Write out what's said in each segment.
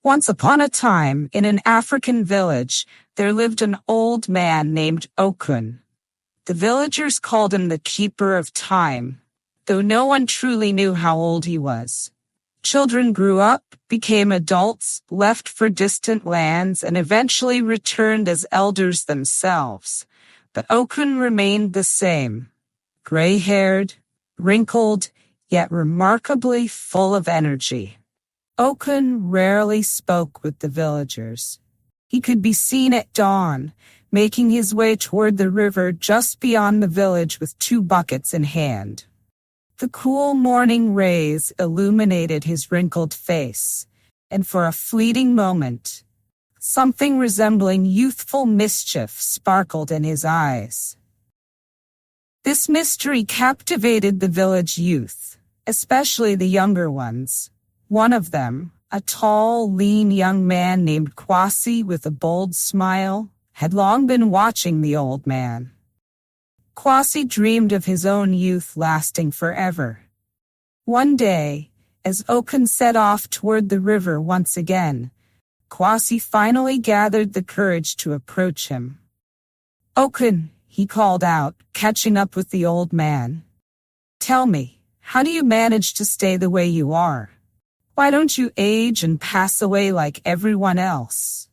Once upon a time, in an African village, there lived an old man named Okun. The villagers called him the Keeper of Time, though no one truly knew how old he was. Children grew up, became adults, left for distant lands, and eventually returned as elders themselves. But Okun remained the same, gray-haired, wrinkled, yet remarkably full of energy. Okun rarely spoke with the villagers. He could be seen at dawn, making his way toward the river just beyond the village with 2 buckets in hand. The cool morning rays illuminated his wrinkled face, and for a fleeting moment, something resembling youthful mischief sparkled in his eyes. This mystery captivated the village youth, especially the younger ones. One of them, a tall, lean young man named Kwasi with a bold smile, had long been watching the old man. Kwasi dreamed of his own youth lasting forever. One day, as Okun set off toward the river once again, Kwasi finally gathered the courage to approach him. "Okun," he called out, catching up with the old man. "Tell me, how do you manage to stay the way you are? Why don't you age and pass away like everyone else?"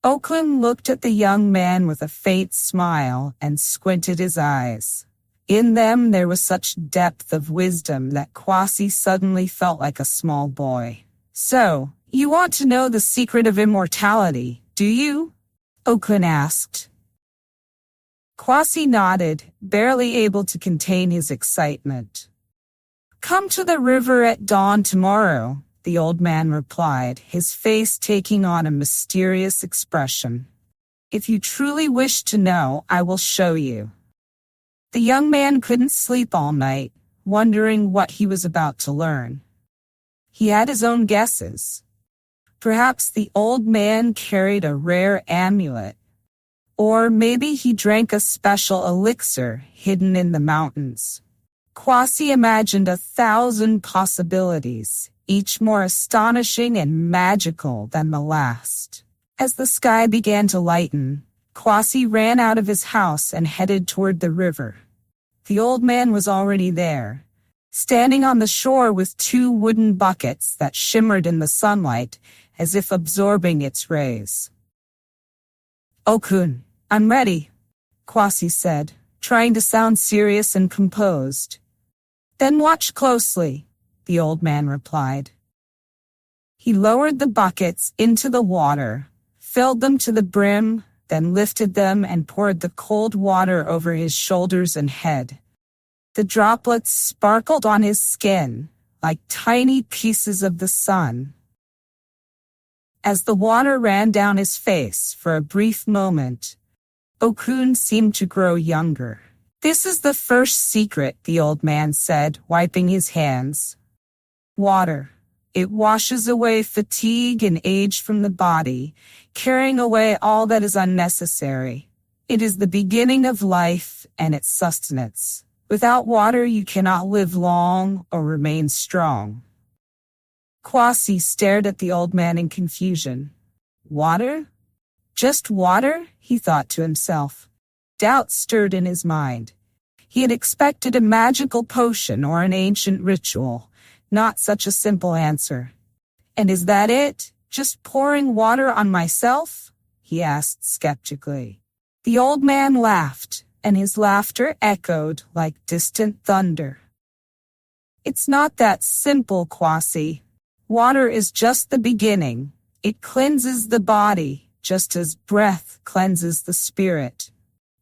Okun looked at the young man with a faint smile and squinted his eyes. In them there was such depth of wisdom that Kwasi suddenly felt like a small boy. "So, you want to know the secret of immortality, do you?" Okun asked. Kwasi nodded, barely able to contain his excitement. "Come to the river at dawn tomorrow," the old man replied, his face taking on a mysterious expression. "If you truly wish to know, I will show you." The young man couldn't sleep all night, wondering what he was about to learn. He had his own guesses. Perhaps the old man carried a rare amulet, or maybe he drank a special elixir hidden in the mountains. Kwasi imagined 1,000 possibilities, each more astonishing and magical than the last. As the sky began to lighten, Kwasi ran out of his house and headed toward the river. The old man was already there, standing on the shore with 2 wooden buckets that shimmered in the sunlight as if absorbing its rays. "Okun, I'm ready," Kwasi said, trying to sound serious and composed. "Then watch closely," the old man replied. He lowered the buckets into the water, filled them to the brim, then lifted them and poured the cold water over his shoulders and head. The droplets sparkled on his skin, like tiny pieces of the sun. As the water ran down his face for a brief moment, Okun seemed to grow younger. "This is the first secret," the old man said, wiping his hands. "Water. It washes away fatigue and age from the body, carrying away all that is unnecessary. It is the beginning of life and its sustenance. Without water, you cannot live long or remain strong." Kwasi stared at the old man in confusion. "Water? Just water?" he thought to himself. Doubt stirred in his mind. He had expected a magical potion or an ancient ritual, not such a simple answer. "And is that it? Just pouring water on myself?" he asked skeptically. The old man laughed, and his laughter echoed like distant thunder. "It's not that simple, Kwasi. Water is just the beginning. It cleanses the body, just as breath cleanses the spirit.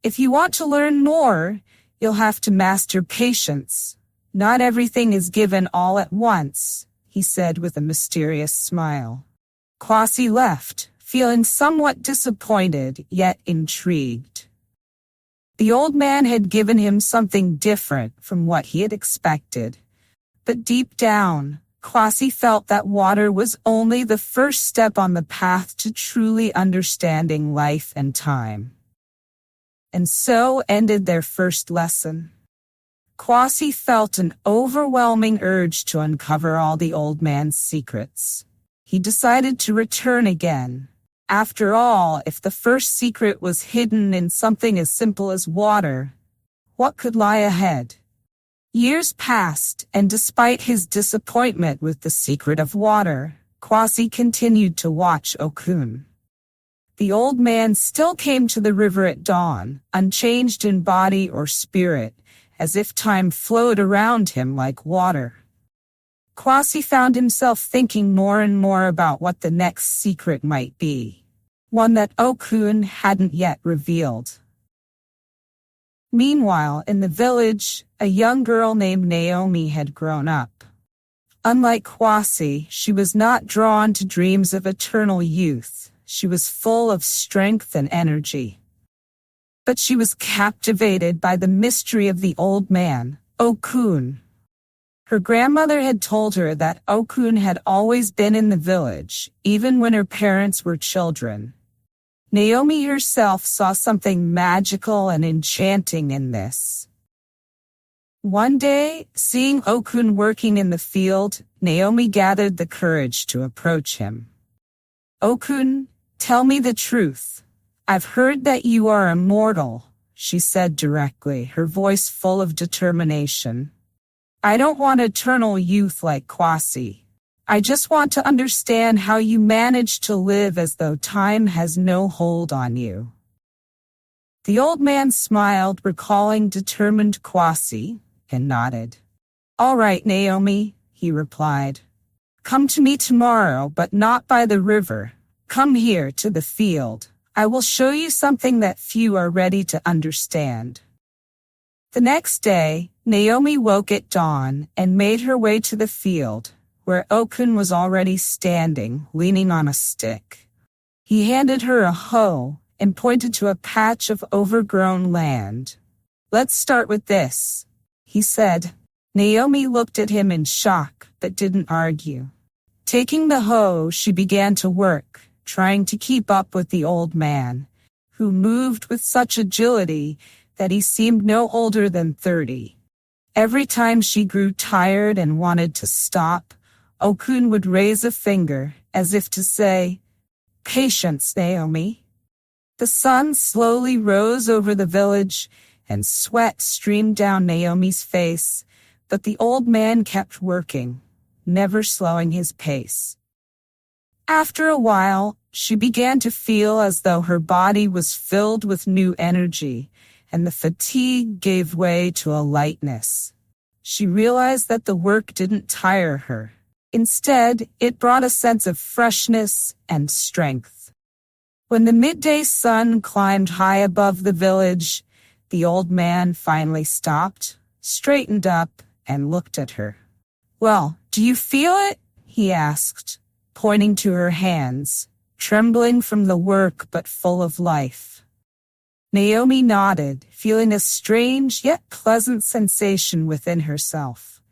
If you want to learn more, you'll have to master patience. Not everything is given all at once," he said with a mysterious smile. Kwasi left, feeling somewhat disappointed yet intrigued. The old man had given him something different from what he had expected. But deep down, Kwasi felt that water was only the first step on the path to truly understanding life and time. And so ended their first lesson. Kwasi felt an overwhelming urge to uncover all the old man's secrets. he decided to return again. After all, if the first secret was hidden in something as simple as water, what could lie ahead? Years passed, and despite his disappointment with the secret of water, Kwasi continued to watch Okun. The old man still came to the river at dawn, unchanged in body or spirit, as if time flowed around him like water. Kwasi found himself thinking more and more about what the next secret might be, one that Okun hadn't yet revealed. Meanwhile, in the village, a young girl named Naomi had grown up. Unlike Kwasi, she was not drawn to dreams of eternal youth. She was full of strength and energy. But she was captivated by the mystery of the old man, Okun. Her grandmother had told her that Okun had always been in the village, even when her parents were children. Naomi herself saw something magical and enchanting in this. One day, seeing Okun working in the field, Naomi gathered the courage to approach him. "Okun, tell me the truth. I've heard that you are immortal," she said directly, her voice full of determination. "I don't want eternal youth like Kwasi. I just want to understand how you manage to live as though time has no hold on you." The old man smiled, recalling determined Kwasi, and nodded. "All right, Naomi," he replied. "Come to me tomorrow, but not by the river. Come here to the field. I will show you something that few are ready to understand." The next day, Naomi woke at dawn and made her way to the field, where Okun was already standing, leaning on a stick. He handed her a hoe and pointed to a patch of overgrown land. "Let's start with this," he said. Naomi looked at him in shock, but didn't argue. Taking the hoe, she began to work, trying to keep up with the old man, who moved with such agility that he seemed no older than 30. Every time she grew tired and wanted to stop, Okun would raise a finger, as if to say, "Patience, Naomi." The sun slowly rose over the village, and sweat streamed down Naomi's face, but the old man kept working, never slowing his pace. After a while, she began to feel as though her body was filled with new energy, and the fatigue gave way to a lightness. She realized that the work didn't tire her. Instead, it brought a sense of freshness and strength. When the midday sun climbed high above the village, the old man finally stopped, straightened up, and looked at her. "Well, do you feel it?" he asked, pointing to her hands, trembling from the work but full of life. Naomi nodded, feeling a strange yet pleasant sensation within herself.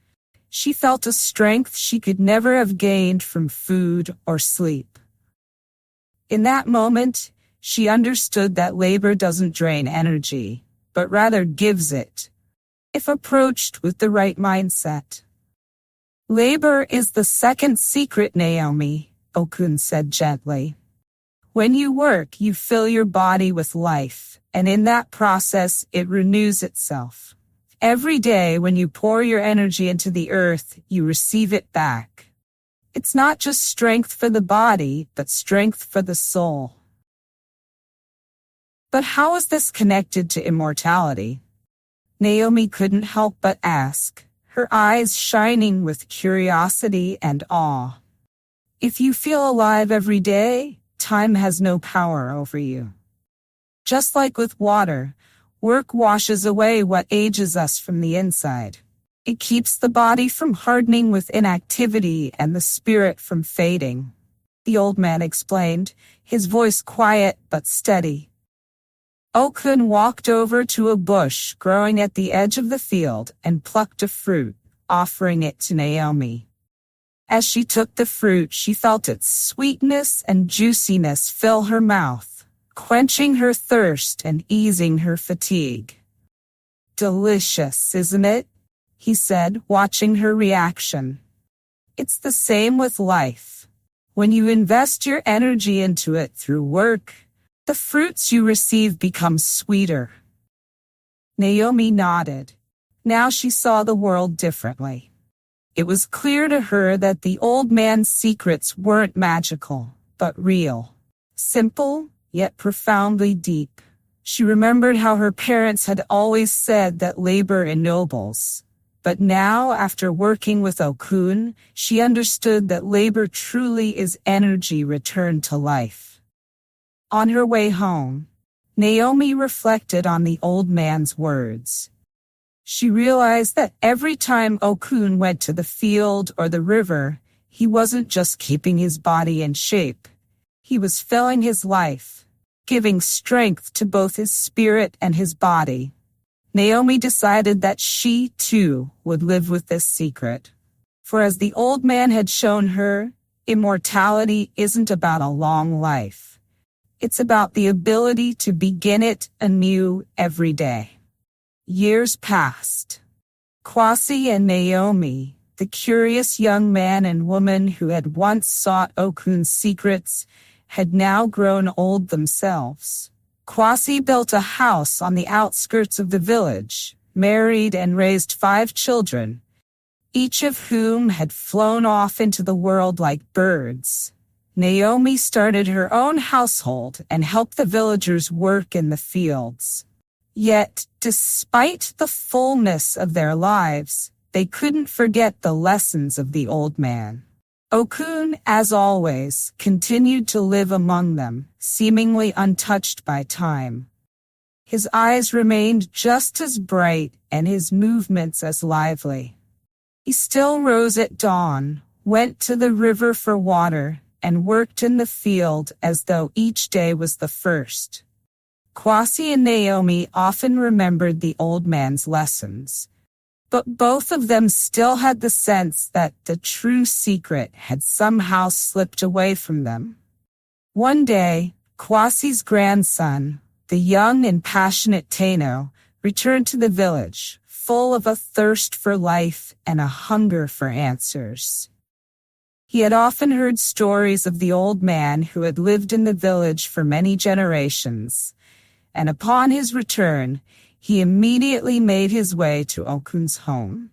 She felt a strength she could never have gained from food or sleep. In that moment, she understood that labor doesn't drain energy, but rather gives it, if approached with the right mindset. "Labor is the second secret, Naomi," Okun said gently. "When you work, you fill your body with life, and in that process, it renews itself. Every day when you pour your energy into the earth, you receive it back. It's not just strength for the body, but strength for the soul." But how is this connected to immortality? Naomi couldn't help but ask, her eyes shining with curiosity and awe. If you feel alive every day, time has no power over you. Just like with water, work washes away what ages us from the inside. It keeps the body from hardening with inactivity and the spirit from fading, the old man explained, his voice quiet but steady. Okun walked over to a bush growing at the edge of the field and plucked a fruit, offering it to Naomi. As she took the fruit, she felt its sweetness and juiciness fill her mouth, quenching her thirst and easing her fatigue. "Delicious, isn't it?" he said, watching her reaction. "It's the same with life. When you invest your energy into it through work, the fruits you receive become sweeter. Naomi nodded. Now she saw the world differently. It was clear to her that the old man's secrets weren't magical, but real. Simple, yet profoundly deep. She remembered how her parents had always said that labor ennobles. But now, after working with Okun, she understood that labor truly is energy returned to life. On her way home, Naomi reflected on the old man's words. She realized that every time Okun went to the field or the river, he wasn't just keeping his body in shape. He was filling his life, giving strength to both his spirit and his body. Naomi decided that she, too, would live with this secret. For as the old man had shown her, immortality isn't about a long life. It's about the ability to begin it anew every day. Years passed. Kwasi and Naomi, the curious young man and woman who had once sought Okun's secrets, had now grown old themselves. Kwasi built a house on the outskirts of the village, married and raised 5 children, each of whom had flown off into the world like birds. Naomi started her own household and helped the villagers work in the fields. Yet, despite the fullness of their lives, they couldn't forget the lessons of the old man. Okun, as always, continued to live among them, seemingly untouched by time. His eyes remained just as bright and his movements as lively. He still rose at dawn, went to the river for water, and worked in the field as though each day was the first. Kwasi and Naomi often remembered the old man's lessons, but both of them still had the sense that the true secret had somehow slipped away from them. One day, Kwasi's grandson, the young and passionate Teno, returned to the village, full of a thirst for life and a hunger for answers. He had often heard stories of the old man who had lived in the village for many generations, and upon his return, he immediately made his way to Okun's home.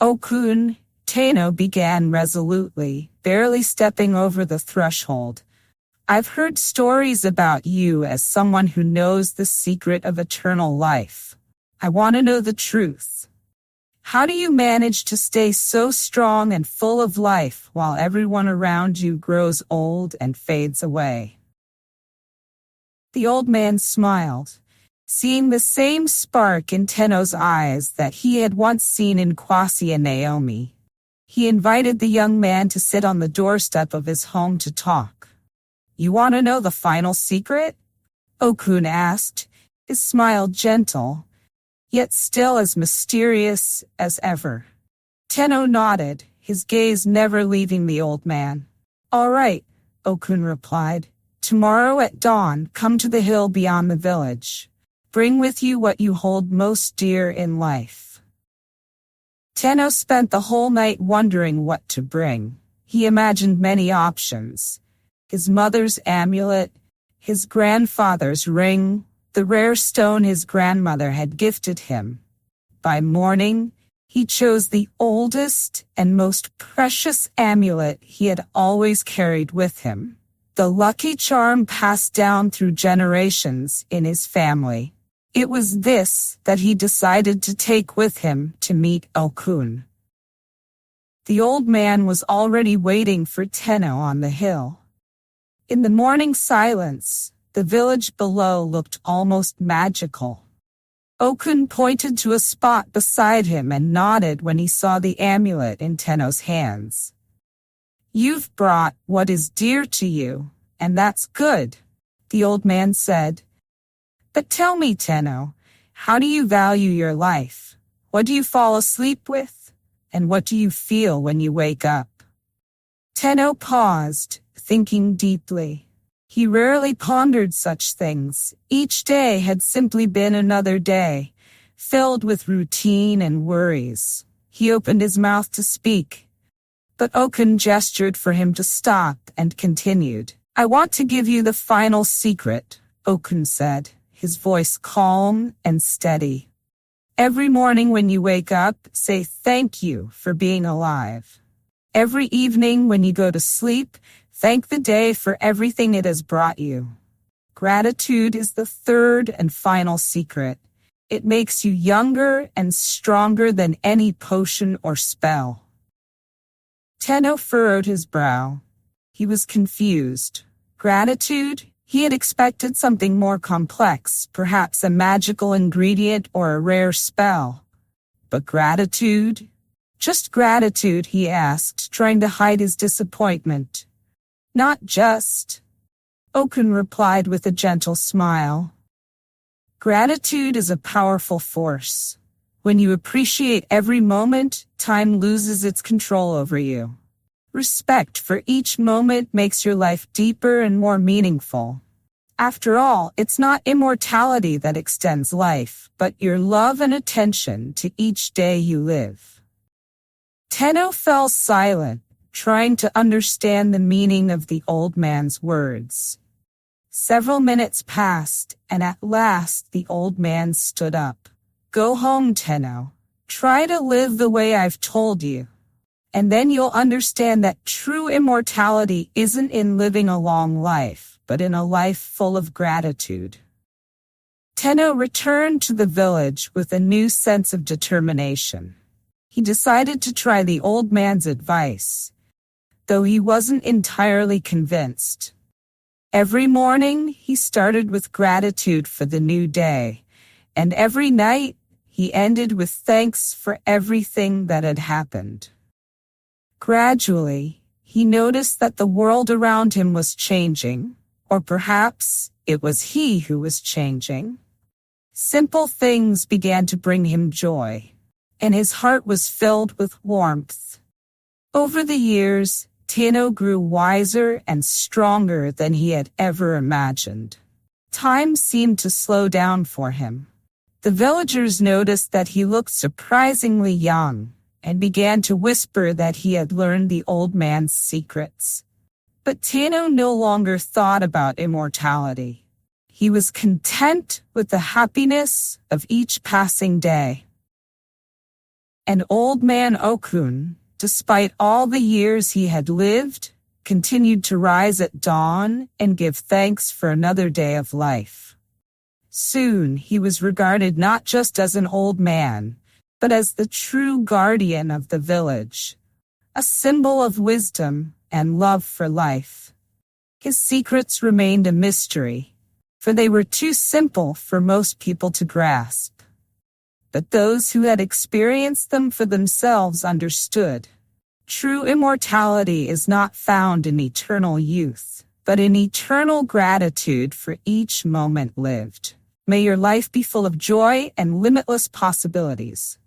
Okun, Teno began resolutely, barely stepping over the threshold. I've heard stories about you as someone who knows the secret of eternal life. I want to know the truth. How do you manage to stay so strong and full of life while everyone around you grows old and fades away? The old man smiled, seeing the same spark in Teno's eyes that he had once seen in Kwasi and Naomi. He invited the young man to sit on the doorstep of his home to talk. You want to know the final secret? Okun asked, his smile gentle, yet still as mysterious as ever. Teno nodded, his gaze never leaving the old man. All right, Okun replied. Tomorrow at dawn, come to the hill beyond the village. Bring with you what you hold most dear in life. Teno spent the whole night wondering what to bring. He imagined many options. His mother's amulet, his grandfather's ring, the rare stone his grandmother had gifted him. By morning, he chose the oldest and most precious amulet he had always carried with him. The lucky charm passed down through generations in his family. It was this that he decided to take with him to meet Okun. The old man was already waiting for Teno on the hill. In the morning silence, the village below looked almost magical. Okun pointed to a spot beside him and nodded when he saw the amulet in Teno's hands. You've brought what is dear to you, and that's good, the old man said. But tell me, Teno, how do you value your life? What do you fall asleep with? And what do you feel when you wake up? Teno paused, thinking deeply. He rarely pondered such things. Each day had simply been another day, filled with routine and worries. He opened his mouth to speak, But Okun gestured for him to stop and continued. I want to give you the final secret, Okun said, his voice calm and steady. Every morning when you wake up, say thank you for being alive. Every evening when you go to sleep, thank the day for everything it has brought you. Gratitude is the third and final secret. It makes you younger and stronger than any potion or spell. Tenno furrowed his brow. He was confused. Gratitude? He had expected something more complex, perhaps a magical ingredient or a rare spell. But gratitude? Just gratitude, he asked, trying to hide his disappointment. Not just. Okun replied with a gentle smile. Gratitude is a powerful force. When you appreciate every moment, time loses its control over you. Respect for each moment makes your life deeper and more meaningful. After all, it's not immortality that extends life, but your love and attention to each day you live. Tenno fell silent, trying to understand the meaning of the old man's words. Several minutes passed, and at last the old man stood up. Go home, Tenno. Try to live the way I've told you. And then you'll understand that true immortality isn't in living a long life, but in a life full of gratitude. Tenno returned to the village with a new sense of determination. He decided to try the old man's advice, though he wasn't entirely convinced. Every morning, he started with gratitude for the new day, and every night, he ended with thanks for everything that had happened. Gradually, he noticed that the world around him was changing, or perhaps it was he who was changing. Simple things began to bring him joy, and his heart was filled with warmth. Over the years, Tenno grew wiser and stronger than he had ever imagined. Time seemed to slow down for him. The villagers noticed that he looked surprisingly young and began to whisper that he had learned the old man's secrets. But Tenno no longer thought about immortality. He was content with the happiness of each passing day. And old man Okun, despite all the years he had lived, continued to rise at dawn and give thanks for another day of life. Soon he was regarded not just as an old man, but as the true guardian of the village, a symbol of wisdom and love for life. His secrets remained a mystery, for they were too simple for most people to grasp. But those who had experienced them for themselves understood. True immortality is not found in eternal youth, but in eternal gratitude for each moment lived. May your life be full of joy and limitless possibilities.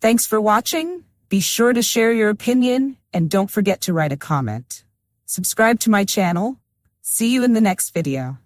Thanks for watching. Be sure to share your opinion and don't forget to write a comment. Subscribe to my channel. See you in the next video.